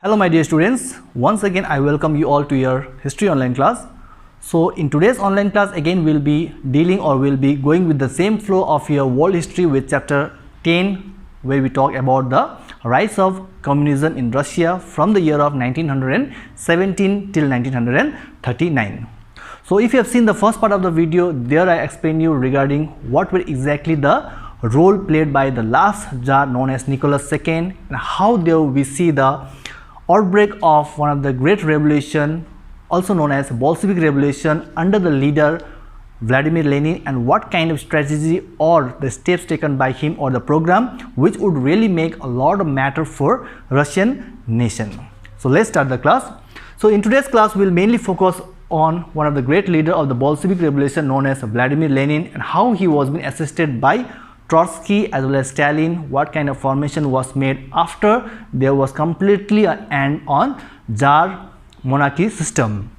Hello my dear students, once again I welcome you all to your history online class. So in today's online class again we'll be going with the same flow of your world history with chapter 10, where we talk about the rise of communism in Russia from the year of 1917 till 1939. So if you have seen the first part of the video, there I explain you regarding what were exactly the role played by the last Tsar known as Nicholas II, and how there we see the outbreak of one of the great revolution also known as Bolshevik revolution under the leader Vladimir Lenin, and what kind of strategy or the steps taken by him or the program which would really make a lot of matter for Russian nation. So let's start the class. So in today's class we'll mainly focus on one of the great leader of the Bolshevik revolution known as Vladimir Lenin, and how he was being assisted by Trotsky as well as Stalin, what kind of formation was made after there was completely an end on Tsar monarchy system.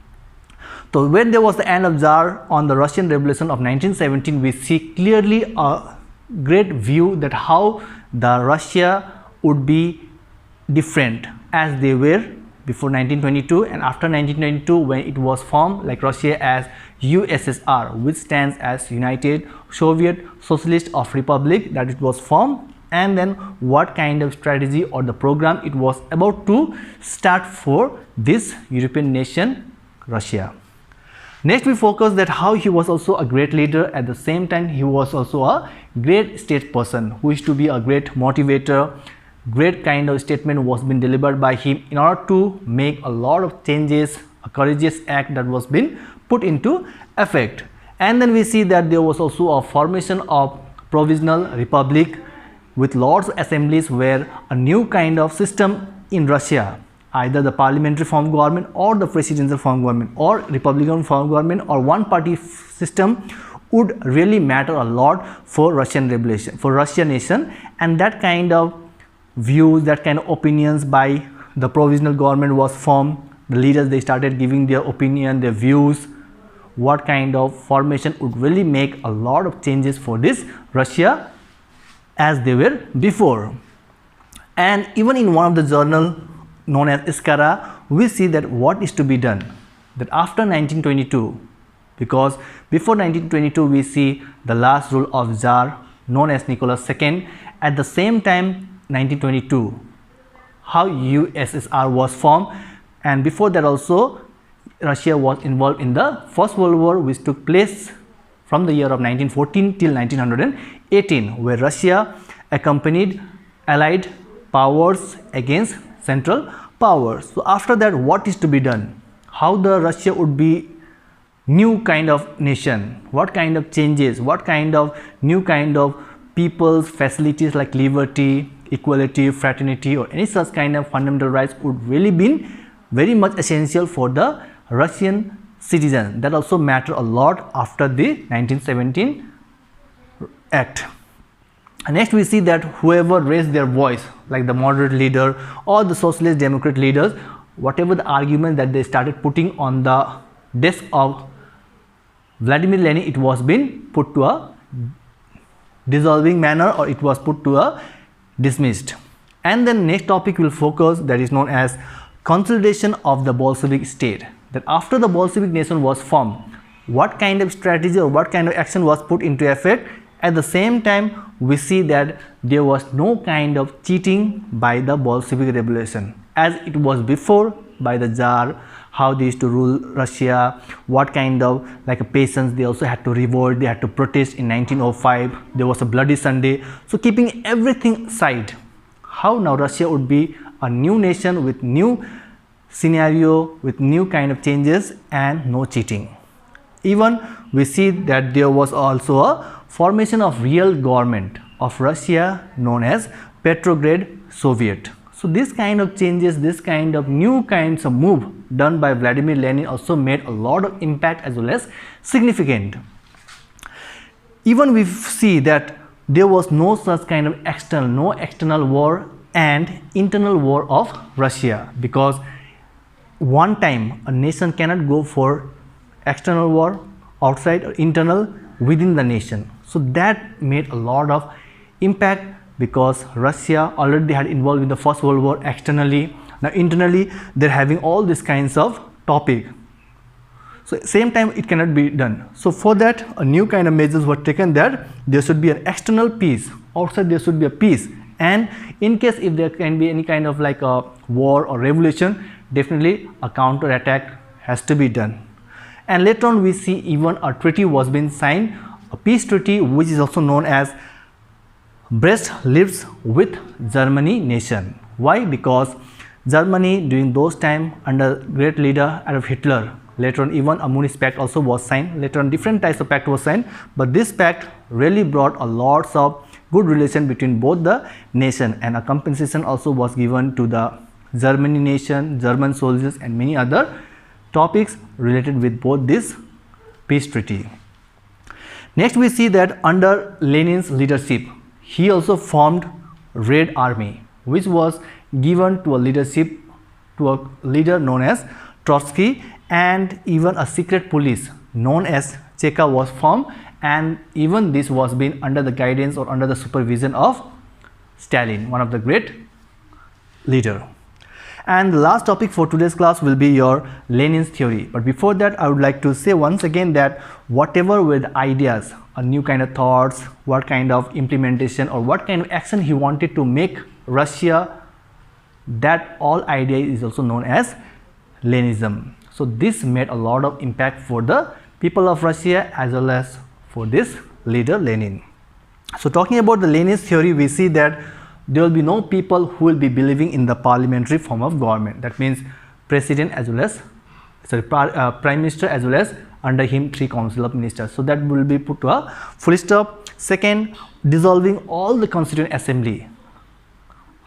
So when there was the end of Tsar on the Russian Revolution of 1917, we see clearly a great view that how the Russia would be different as they were before 1922 and after 1922, when it was formed like Russia as USSR, which stands as United Soviet Socialist of Republic, that it was formed, and then what kind of strategy or the program it was about to start for this European nation Russia. Next we focus that how he was also a great leader, at the same time he was also a great statesperson who is to be a great motivator. Great kind of statement was been delivered by him in order to make a lot of changes, a courageous act that was been put into effect. And then we see that there was also a formation of provisional republic with lots of assemblies, where a new kind of system in Russia, either the parliamentary form government or the presidential form government or republican form government or one party system, would really matter a lot for Russian revolution, for Russian nation. And that kind of views, that kind of opinions by the provisional government was formed. The leaders, they started giving their opinion, their views, what kind of formation would really make a lot of changes for this Russia as they were before. And even in one of the journal known as Iskara, we see that what is to be done, that after 1922, because before 1922 we see the last rule of Tsar known as Nicholas II, at the same time 1922 how USSR was formed, and before that also Russia was involved in the First World War, which took place from the year of 1914 till 1918, where Russia accompanied allied powers against central powers. So after that, what is to be done, how the Russia would be new kind of nation, what kind of changes, what kind of new kind of people's facilities like liberty, equality, fraternity or any such kind of fundamental rights would really be very much essential for the Russian citizen. That also matter a lot after the 1917 act. And next we see that whoever raised their voice, like the moderate leader or the socialist democrat leaders, whatever the argument that they started putting on the desk of Vladimir Lenin, it was been put to a dissolving manner, or it was put to a dismissed. And then next topic will focus, that is known as consolidation of the Bolshevik state, that after the Bolshevik nation was formed, what kind of strategy or what kind of action was put into effect. At the same time we see that there was no kind of cheating by the Bolshevik revolution as it was before by the Tsar, how they used to rule Russia, what kind of like a peasants, they also had to revolt, they had to protest in 1905, there was a bloody Sunday. So keeping everything aside, how now Russia would be a new nation with new scenario, with new kind of changes and no cheating. Even we see that there was also a formation of real government of Russia known as Petrograd Soviet. So this kind of changes, this kind of new kinds of move done by Vladimir Lenin also made a lot of impact as well as significant. Even we see that there was no such kind of external war and internal war of Russia, because one time a nation cannot go for external war outside or internal within the nation. So that made a lot of impact because Russia already had involved in the First World War externally. Now internally they're having all these kinds of topic. So same time it cannot be done. So for that a new kind of measures were taken, that there should be an external peace, outside there should be a peace, and in case if there can be any kind of like a war or revolution, definitely a counter attack has to be done. And later on we see even a treaty was being signed, a peace treaty, which is also known as Brest-Litovsk with Germany nation. Why? Because Germany during those time under great leader Adolf Hitler, later on even a Munich Pact also was signed, later on different types of pact was signed, but this pact really brought a lots of good relation between both the nation, and a compensation also was given to the Germany nation, German soldiers, and many other topics related with both this peace treaty. Next we see that under Lenin's leadership, he also formed Red Army, which was given to a leadership to a leader known as Trotsky, and even a secret police known as Cheka was formed, and even this was being under the guidance or under the supervision of Stalin, one of the great leader. And the last topic for today's class will be your Lenin's theory. But before that, I would like to say once again that whatever were the ideas, a new kind of thoughts, what kind of implementation or what kind of action he wanted to make Russia, that all idea is also known as Leninism. So this made a lot of impact for the people of Russia as well as for this leader Lenin. So talking about the Lenin's theory, we see that there will be no people who will be believing in the parliamentary form of government. That means president as well as prime minister as well as under him 3 council of ministers. So that will be put to a full stop. Second, dissolving all the constituent assembly.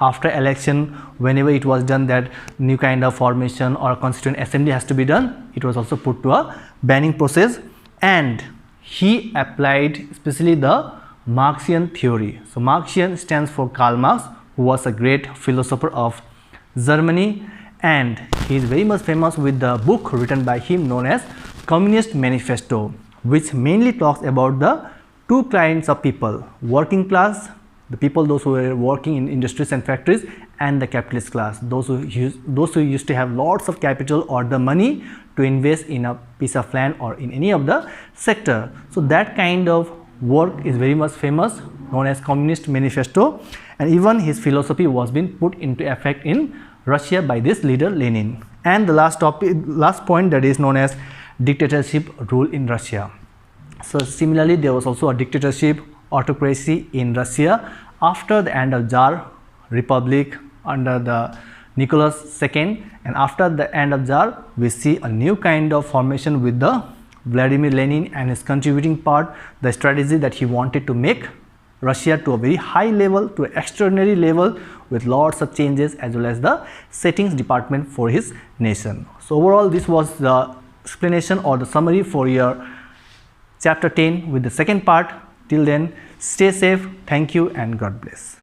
After election, whenever it was done that new kind of formation or constituent assembly has to be done, it was also put to a banning process. And he applied especially the Marxian theory. So Marxian stands for Karl Marx, who was a great philosopher of Germany, and he is very much famous with the book written by him known as Communist Manifesto, which mainly talks about the 2 kinds of people: working class, the people those who were working in industries and factories, and the capitalist class, those who used to have lots of capital or the money to invest in a piece of land or in any of the sector. So that kind of work is very much famous, known as Communist Manifesto, and even his philosophy was being put into effect in Russia by this leader Lenin. And the last point, that is known as dictatorship rule in Russia. So similarly, there was also a dictatorship, autocracy in Russia after the end of Tsar Republic under the Nicholas II, and after the end of Tsar we see a new kind of formation with the Vladimir Lenin and his contributing part, the strategy that he wanted to make Russia to a very high level, to an extraordinary level, with lots of changes as well as the settings department for his nation. So overall, this was the explanation or the summary for your chapter 10 with the second part. Till then, stay safe, thank you, and God bless.